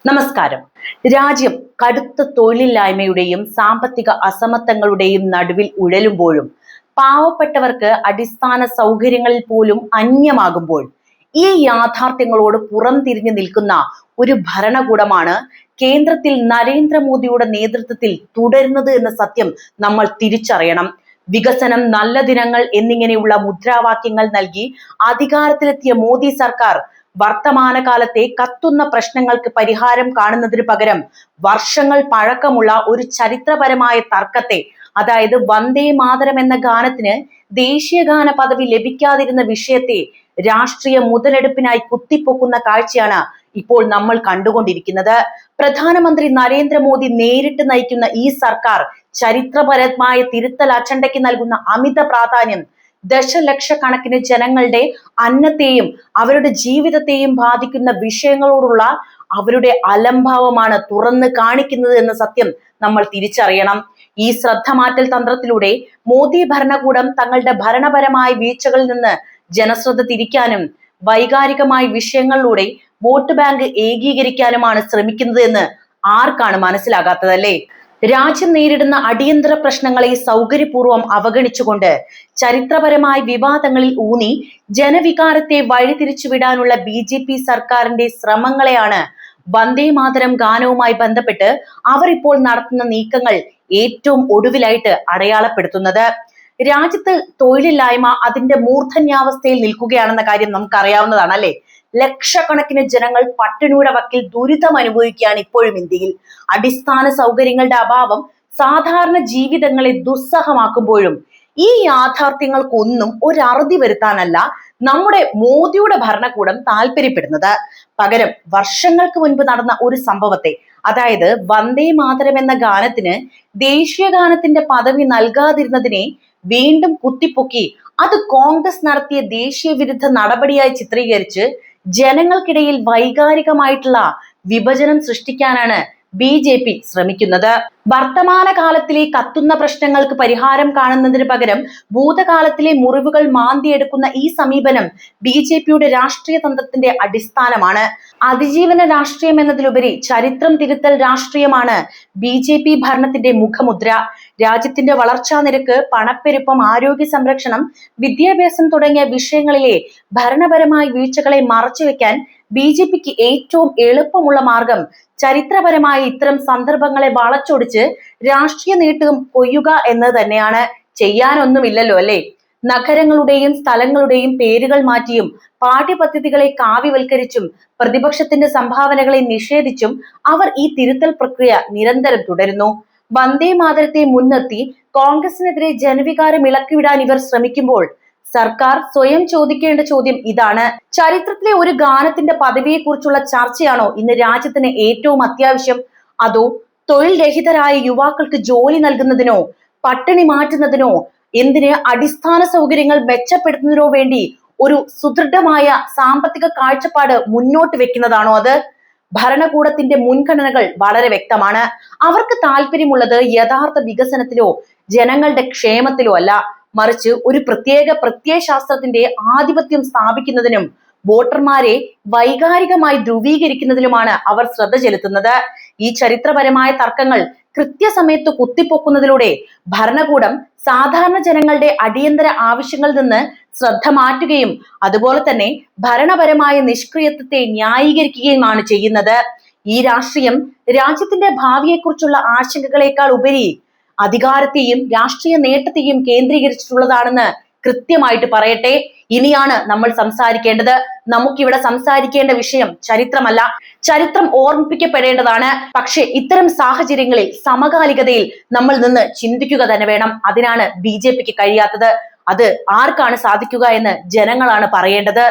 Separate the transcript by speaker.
Speaker 1: നമസ്കാരം. രാജ്യം കടുത്ത തൊഴിലില്ലായ്മയുടെയും സാമ്പത്തിക അസമത്വങ്ങളുടെയും നടുവിൽ ഉഴലുമ്പോഴും പാവപ്പെട്ടവർക്ക് അടിസ്ഥാന സൗകര്യങ്ങളിൽ പോലും അന്യമാകുമ്പോൾ ഈ യാഥാർത്ഥ്യങ്ങളോട് പുറംതിരിഞ്ഞു നിൽക്കുന്ന ഒരു ഭരണകൂടമാണ് കേന്ദ്രത്തിൽ നരേന്ദ്രമോദിയുടെ നേതൃത്വത്തിൽ തുടരുന്നത് എന്ന സത്യം നമ്മൾ തിരിച്ചറിയണം. വികസനം, നല്ല ദിനങ്ങൾ എന്നിങ്ങനെയുള്ള മുദ്രാവാക്യങ്ങൾ നൽകി അധികാരത്തിലെത്തിയ മോദി സർക്കാർ വർത്തമാനകാലത്തെ കത്തുന്ന പ്രശ്നങ്ങൾക്ക് പരിഹാരം കാണുന്നതിന് പകരം വർഷങ്ങൾ പഴക്കമുള്ള ഒരു ചരിത്രപരമായ തർക്കത്തെ, അതായത് വന്ദേ മാതരം എന്ന ഗാനത്തിന് ദേശീയ ഗാന പദവി ലഭിക്കാതിരുന്ന വിഷയത്തെ രാഷ്ട്രീയ മുതലെടുപ്പിനായി കുത്തിപ്പൊക്കുന്ന കാഴ്ചയാണ് ഇപ്പോൾ നമ്മൾ കണ്ടുകൊണ്ടിരിക്കുന്നത്. പ്രധാനമന്ത്രി നരേന്ദ്രമോദി നേരിട്ട് നയിക്കുന്ന ഈ സർക്കാർ ചരിത്രപരമായ തിരുത്തൽ അജണ്ടയ്ക്ക് നൽകുന്ന അമിത പ്രാധാന്യം ദശലക്ഷക്കണക്കിന് ജനങ്ങളുടെ അന്നത്തെയും അവരുടെ ജീവിതത്തെയും ബാധിക്കുന്ന വിഷയങ്ങളോടുള്ള അവരുടെ അലംഭാവമാണ് തുറന്നു കാണിക്കുന്നത് എന്ന സത്യം നമ്മൾ തിരിച്ചറിയണം. ഈ ശ്രദ്ധമാറ്റൽ തന്ത്രത്തിലൂടെ മോദി ഭരണകൂടം തങ്ങളുടെ ഭരണപരമായ വീഴ്ചകളിൽ നിന്ന് ജനശ്രദ്ധ തിരിക്കാനും വൈകാരികമായ വിഷയങ്ങളിലൂടെ വോട്ട് ബാങ്ക് ഏകീകരിക്കാനുമാണ് ശ്രമിക്കുന്നത് എന്ന് ആർക്കാണ് മനസ്സിലാകാത്തതല്ലേ? രാജ്യം നേരിടുന്ന അടിയന്തര പ്രശ്നങ്ങളെ സൗകര്യപൂർവ്വം അവഗണിച്ചുകൊണ്ട് ചരിത്രപരമായ വിവാദങ്ങളിൽ ഊന്നി ജനവികാരത്തെ വഴിതിരിച്ചുവിടാനുള്ള BJP സർക്കാരിന്റെ ശ്രമങ്ങളെയാണ് വന്ദേ മാതരം ഗാനവുമായി ബന്ധപ്പെട്ട് അവർ ഇപ്പോൾ നടത്തുന്ന നീക്കങ്ങൾ ഏറ്റവും ഒടുവിലായിട്ട് അടയാളപ്പെടുത്തുന്നത്. രാജ്യത്ത് തൊഴിലില്ലായ്മ അതിന്റെ മൂർധന്യാവസ്ഥയിൽ നിൽക്കുകയാണെന്ന കാര്യം നമുക്കറിയാവുന്നതാണ് അല്ലെ? ലക്ഷക്കണക്കിന് ജനങ്ങൾ പട്ടിണിയുടെ വക്കിൽ ദുരിതം അനുഭവിക്കുകയാണ് ഇപ്പോഴും ഇന്ത്യയിൽ. അടിസ്ഥാന സൗകര്യങ്ങളുടെ അഭാവം സാധാരണ ജീവിതങ്ങളെ ദുസ്സഹമാക്കുമ്പോഴും ഈ യാഥാർത്ഥ്യങ്ങൾക്കൊന്നും ഒരു അറുതി വരുത്താനല്ല നമ്മുടെ മോദിയുടെ ഭരണകൂടം താല്പര്യപ്പെടുന്നത്. പകരം വർഷങ്ങൾക്ക് മുൻപ് നടന്ന ഒരു സംഭവത്തെ, അതായത് വന്ദേ മാതരം എന്ന ഗാനത്തിന് ദേശീയ ഗാനത്തിന്റെ പദവി നൽകാതിരുന്നതിനെ വീണ്ടും കുത്തിപ്പൊക്കി അത് കോൺഗ്രസ് നടത്തിയ ദേശീയ വിരുദ്ധ നടപടിയായി ചിത്രീകരിച്ച് ജനങ്ങൾക്കിടയിൽ വൈകാരികമായിട്ടുള്ള വിഭജനം സൃഷ്ടിക്കാനാണ് BJP ശ്രമിക്കുന്നത്. വർത്തമാനകാലത്തിലെ കത്തുന്ന പ്രശ്നങ്ങൾക്ക് പരിഹാരം കാണുന്നതിന് പകരം ഭൂതകാലത്തിലെ മുറിവുകൾ മാന്തിയെടുക്കുന്ന ഈ സമീപനം BJPയുടെ രാഷ്ട്രീയ തന്ത്രത്തിന്റെ അടിസ്ഥാനമാണ്. അതിജീവന രാഷ്ട്രീയം എന്നതിലുപരി ചരിത്രം തിരുത്തൽ രാഷ്ട്രീയമാണ് BJP ഭരണത്തിന്റെ മുഖമുദ്ര. രാജ്യത്തിന്റെ വളർച്ചാ നിരക്ക്, പണപ്പെരുപ്പം, ആരോഗ്യ സംരക്ഷണം, വിദ്യാഭ്യാസം തുടങ്ങിയ വിഷയങ്ങളിലെ ഭരണപരമായ വീഴ്ചകളെ മറച്ചുവെക്കാൻ BJPക്ക് ഏറ്റവും എളുപ്പമുള്ള മാർഗം ചരിത്രപരമായ ഇത്തരം സന്ദർഭങ്ങളെ വളച്ചൊടിച്ച് രാഷ്ട്രീയ നേട്ടം കൊയ്യുക എന്നത് തന്നെയാണ്. ചെയ്യാനൊന്നുമില്ലല്ലോ അല്ലെ? നഗരങ്ങളുടെയും സ്ഥലങ്ങളുടെയും പേരുകൾ മാറ്റിയും പാഠ്യപദ്ധതികളെ കാവ്യവൽക്കരിച്ചും പ്രതിപക്ഷത്തിന്റെ സംഭാവനകളെ നിഷേധിച്ചും അവർ ഈ തിരുത്തൽ പ്രക്രിയ നിരന്തരം തുടരുന്നു. വന്ദേ മാതരത്തെ മുൻനിർത്തി കോൺഗ്രസിനെതിരെ ജനവികാരം ഇളക്കിവിടാൻ ഇവർ ശ്രമിക്കുമ്പോൾ സർക്കാർ സ്വയം ചോദിക്കേണ്ട ചോദ്യം ഇതാണ്: ചരിത്രത്തിലെ ഒരു ഗാനത്തിന്റെ പദവിയെക്കുറിച്ചുള്ള ചർച്ചയാണോ ഇന്ന് രാജ്യത്തിന് ഏറ്റവും അത്യാവശ്യം? അതോ തൊഴിൽ രഹിതരായ യുവാക്കൾക്ക് ജോലി നൽകുന്നതിനോ, പട്ടിണി മാറ്റുന്നതിനോ, എന്തിന് അടിസ്ഥാന സൗകര്യങ്ങൾ മെച്ചപ്പെടുത്തുന്നതിനോ വേണ്ടി ഒരു സുദൃഢമായ സാമ്പത്തിക കാഴ്ചപ്പാട് മുന്നോട്ട് വെക്കുന്നതാണോ അത്? ഭരണകൂടത്തിന്റെ മുൻഗണനകൾ വളരെ വ്യക്തമാണ്. അവർക്ക് താല്പര്യമുള്ളത് യഥാർത്ഥ വികസനത്തിലോ ജനങ്ങളുടെ ക്ഷേമത്തിലോ അല്ല, മറിച്ച് ഒരു പ്രത്യേക പ്രത്യയശാസ്ത്രത്തിന്റെ ആധിപത്യം സ്ഥാപിക്കുന്നതിനും വോട്ടർമാരെ വൈകാരികമായി ധ്രുവീകരിക്കുന്നതിലുമാണ് അവർ ശ്രദ്ധ ചെലുത്തുന്നത്. ഈ ചരിത്രപരമായ തർക്കങ്ങൾ കൃത്യസമയത്ത് കുത്തിപ്പൊക്കുന്നതിലൂടെ ഭരണകൂടം സാധാരണ ജനങ്ങളുടെ അടിയന്തര ആവശ്യങ്ങളിൽ നിന്ന് ശ്രദ്ധ മാറ്റുകയും അതുപോലെ തന്നെ ഭരണപരമായ നിഷ്ക്രിയത്വത്തെ ന്യായീകരിക്കുകയുമാണ് ചെയ്യുന്നത്. ഈ രാഷ്ട്രീയം രാജ്യത്തിന്റെ ഭാവിയെക്കുറിച്ചുള്ള ആശങ്കകളെക്കാൾ ഉപരി അധികാരത്തെയും രാഷ്ട്രീയ നേട്ടത്തെയും കേന്ദ്രീകരിച്ചിട്ടുള്ളതാണെന്ന് കൃത്യമായിട്ട് പറയട്ടെ. ഇനിയാണ് നമ്മൾ സംസാരിക്കേണ്ടത്. നമുക്കിവിടെ സംസാരിക്കേണ്ട വിഷയം ചരിത്രമല്ല, ചരിത്രം ഓർമ്മിപ്പിക്കപ്പെടേണ്ടതാണ്. പക്ഷെ ഇത്തരം സാഹചര്യങ്ങളിൽ സമകാലികതയിൽ നമ്മൾ നിന്ന് ചിന്തിക്കുക തന്നെ വേണം. അതിനാണ് BJPക്ക് കഴിയാത്തത്. അത് ആർക്കാണ് സാധിക്കുക എന്ന് ജനങ്ങളാണ് പറയേണ്ടത്.